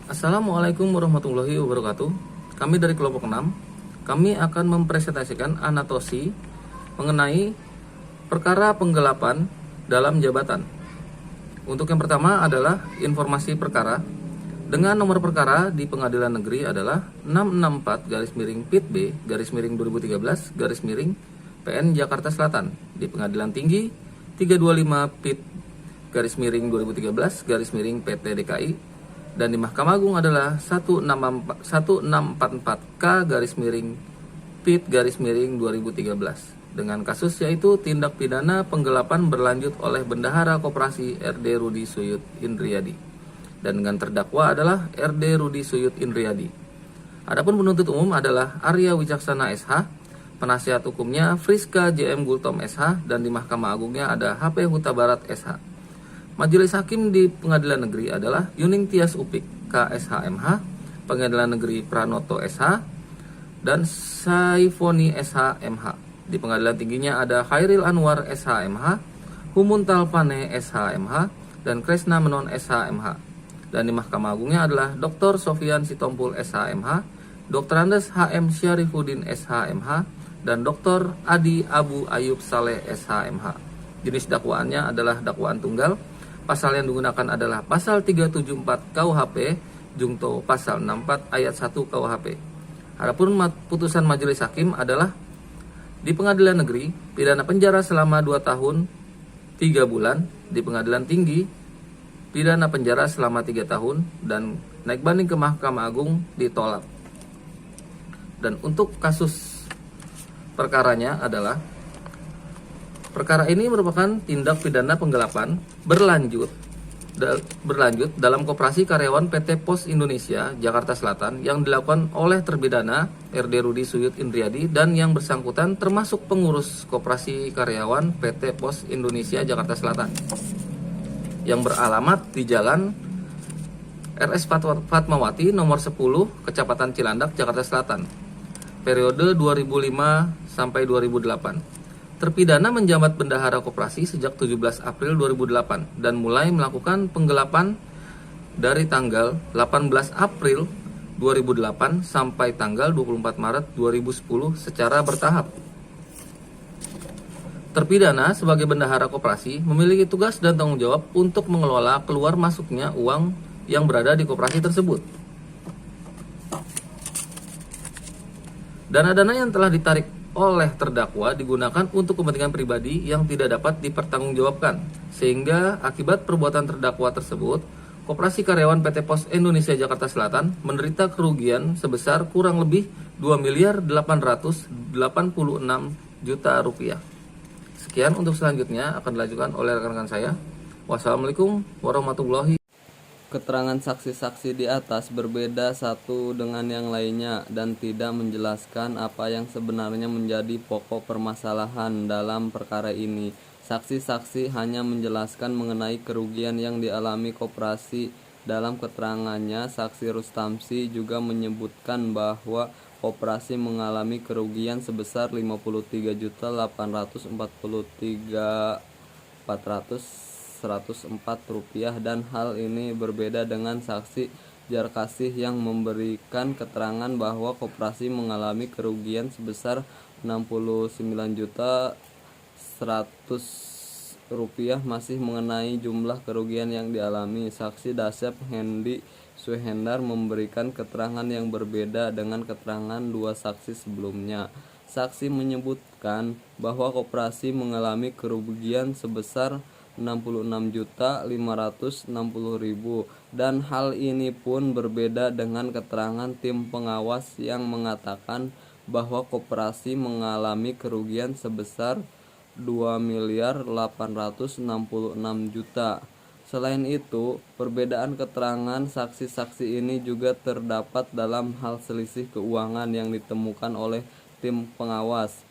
Assalamualaikum warahmatullahi wabarakatuh. Kami dari kelompok 6, kami akan mempresentasikan anatosi mengenai perkara penggelapan dalam jabatan. Untuk yang pertama adalah informasi perkara. Dengan nomor perkara di Pengadilan Negeri adalah 664-PIT-2013-PN Jakarta Selatan, di Pengadilan Tinggi 325-PIT-2013-PT DKI, dan di Mahkamah Agung adalah 1644K-PIT-2013 dengan kasus yaitu tindak pidana penggelapan berlanjut oleh Bendahara Koperasi RD Rudi Suyud Indriadi, dan dengan terdakwa adalah RD Rudi Suyud Indriadi. Adapun penuntut umum adalah Arya Wicaksana SH, penasihat hukumnya Friska JM Gultom SH, dan di Mahkamah Agungnya ada HP Huta Barat SH. Majelis Hakim di Pengadilan Negeri adalah Yuning Tias Upik KSHMH, Pengadilan Negeri Pranoto SH, dan Saifoni SHMH. Di Pengadilan Tingginya ada Khairil Anwar SHMH, Humuntal Pane SHMH, dan Kresna Menon SHMH. Dan di Mahkamah Agungnya adalah Dr. Sofian Sitompul SHMH, Dr. Andes HM Syarifuddin SHMH, dan Dr. Adi Abu Ayub Saleh SHMH. Jenis dakwaannya adalah dakwaan tunggal. Pasal yang digunakan adalah pasal 374 KUHP jungto pasal 64 ayat 1 KUHP. Adapun putusan majelis hakim adalah di Pengadilan Negeri pidana penjara selama 2 tahun 3 bulan, di Pengadilan Tinggi pidana penjara selama 3 tahun, dan naik banding ke Mahkamah Agung ditolak. Dan untuk kasus perkaranya adalah perkara ini merupakan tindak pidana penggelapan berlanjut dalam koperasi karyawan PT Pos Indonesia Jakarta Selatan yang dilakukan oleh terpidana RD Rudi Suyud Indriadi dan yang bersangkutan termasuk pengurus koperasi karyawan PT Pos Indonesia Jakarta Selatan yang beralamat di Jalan RS Fatmawati nomor 10 Kecamatan Cilandak Jakarta Selatan periode 2005 sampai 2008. Terpidana menjabat bendahara koperasi sejak 17 April 2008 dan mulai melakukan penggelapan dari tanggal 18 April 2008 sampai tanggal 24 Maret 2010 secara bertahap. Terpidana sebagai bendahara koperasi memiliki tugas dan tanggung jawab untuk mengelola keluar masuknya uang yang berada di koperasi tersebut. Dana-dana yang telah ditarik oleh terdakwa digunakan untuk kepentingan pribadi yang tidak dapat dipertanggungjawabkan, sehingga akibat perbuatan terdakwa tersebut, Koperasi Karyawan PT Pos Indonesia Jakarta Selatan menderita kerugian sebesar kurang lebih 2.886.000.000 rupiah. Sekian, untuk selanjutnya akan dilanjutkan oleh rekan-rekan saya. Wassalamualaikum warahmatullahi wabarakatuh. Keterangan saksi-saksi di atas berbeda satu dengan yang lainnya dan tidak menjelaskan apa yang sebenarnya menjadi pokok permasalahan dalam perkara ini. Saksi-saksi hanya menjelaskan mengenai kerugian yang dialami koperasi. Dalam keterangannya, Saksi Rustamsi juga menyebutkan bahwa koperasi mengalami kerugian sebesar 53.843.404 rupiah, dan hal ini berbeda dengan saksi Jarkasih yang memberikan keterangan bahwa koperasi mengalami kerugian sebesar 69.100 rupiah. Masih mengenai jumlah kerugian yang dialami, saksi Dasep Hendi Suhendar memberikan keterangan yang berbeda dengan keterangan dua saksi sebelumnya. Saksi menyebutkan bahwa koperasi mengalami kerugian sebesar 66.560.000, dan hal ini pun berbeda dengan keterangan tim pengawas yang mengatakan bahwa koperasi mengalami kerugian sebesar 2.866.000.000. Selain itu, perbedaan keterangan saksi-saksi ini juga terdapat dalam hal selisih keuangan yang ditemukan oleh tim pengawas.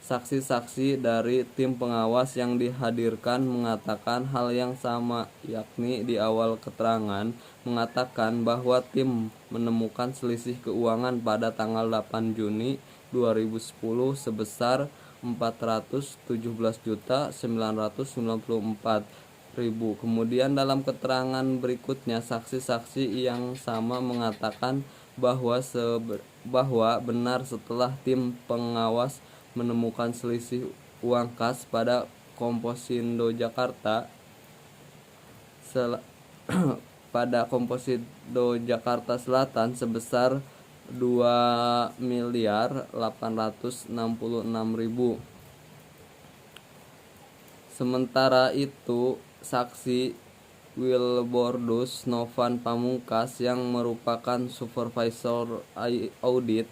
Saksi-saksi dari tim pengawas yang dihadirkan mengatakan hal yang sama, yakni di awal keterangan mengatakan bahwa tim menemukan selisih keuangan pada tanggal 8 Juni 2010 sebesar 417.994 Kemudian dalam keterangan berikutnya, saksi-saksi yang sama mengatakan bahwa benar setelah tim pengawas menemukan selisih uang kas pada Komposindo Jakarta pada Komposindo Jakarta Selatan sebesar 2.866.000. Sementara itu, saksi Wilbordus Novan Pamungkas yang merupakan supervisor audit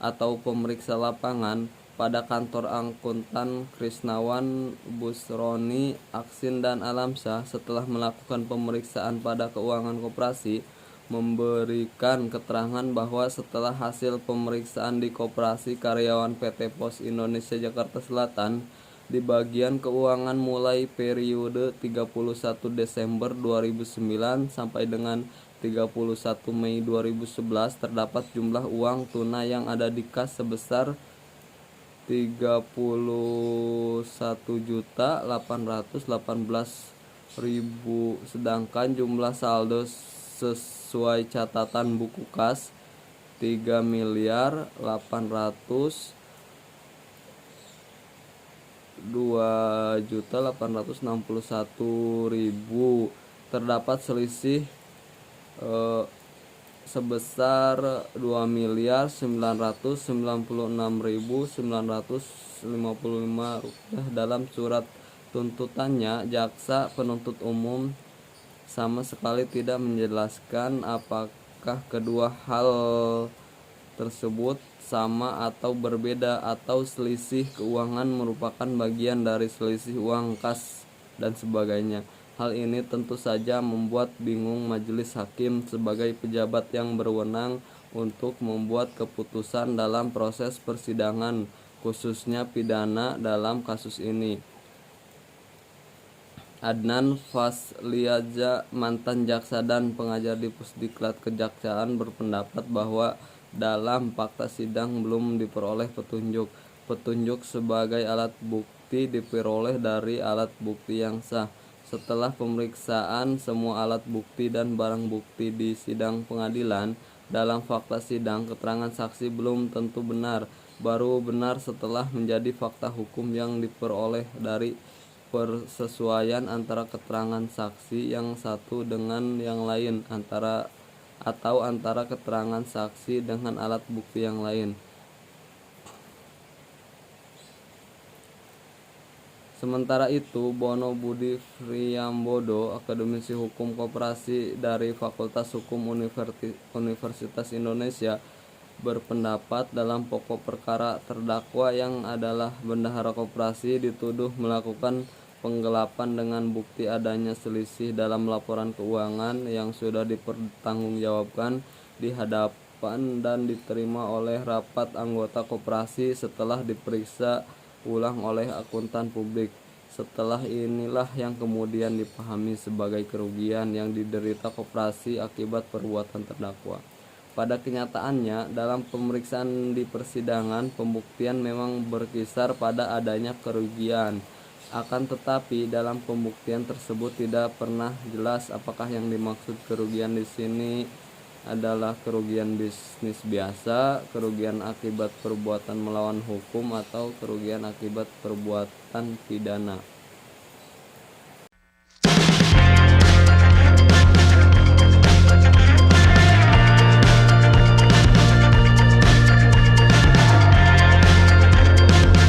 atau pemeriksa lapangan pada kantor akuntan Krisnawan Busroni Aksin dan Alamsyah setelah melakukan pemeriksaan pada keuangan koperasi memberikan keterangan bahwa setelah hasil pemeriksaan di koperasi karyawan PT Pos Indonesia Jakarta Selatan di bagian keuangan mulai periode 31 Desember 2009 sampai dengan 31 Mei 2011 terdapat jumlah uang tunai yang ada di kas sebesar 31.818.000, sedangkan jumlah saldo sesuai catatan buku kas 3.2.861.000. Terdapat selisih sebesar 2.996.955 rupiah. Dalam surat tuntutannya, jaksa penuntut umum sama sekali tidak menjelaskan apakah kedua hal tersebut sama atau berbeda, atau selisih keuangan merupakan bagian dari selisih uang kas dan sebagainya. Hal ini tentu saja membuat bingung majelis hakim sebagai pejabat yang berwenang untuk membuat keputusan dalam proses persidangan, khususnya pidana dalam kasus ini. Adnan Fasliaja, mantan jaksa dan pengajar di Pusdiklat Kejaksaan, berpendapat bahwa dalam fakta sidang belum diperoleh petunjuk. Petunjuk sebagai alat bukti diperoleh dari alat bukti yang sah. Setelah pemeriksaan semua alat bukti dan barang bukti di sidang pengadilan, dalam fakta sidang keterangan saksi belum tentu benar, baru benar setelah menjadi fakta hukum yang diperoleh dari persesuaian antara keterangan saksi yang satu dengan yang lain, antara keterangan saksi dengan alat bukti yang lain. Sementara itu, Bono Budi Friambodo, akademisi hukum koperasi dari Fakultas Hukum Universitas Indonesia, berpendapat dalam pokok perkara terdakwa yang adalah bendahara koperasi dituduh melakukan penggelapan dengan bukti adanya selisih dalam laporan keuangan yang sudah dipertanggungjawabkan di hadapan dan diterima oleh rapat anggota koperasi setelah diperiksa ulang oleh akuntan publik. Setelah inilah yang kemudian dipahami sebagai kerugian yang diderita koperasi akibat perbuatan terdakwa. Pada kenyataannya, dalam pemeriksaan di persidangan, pembuktian memang berkisar pada adanya kerugian. Akan tetapi, dalam pembuktian tersebut tidak pernah jelas apakah yang dimaksud kerugian di sini adalah kerugian bisnis biasa, kerugian akibat perbuatan melawan hukum, atau kerugian akibat perbuatan pidana.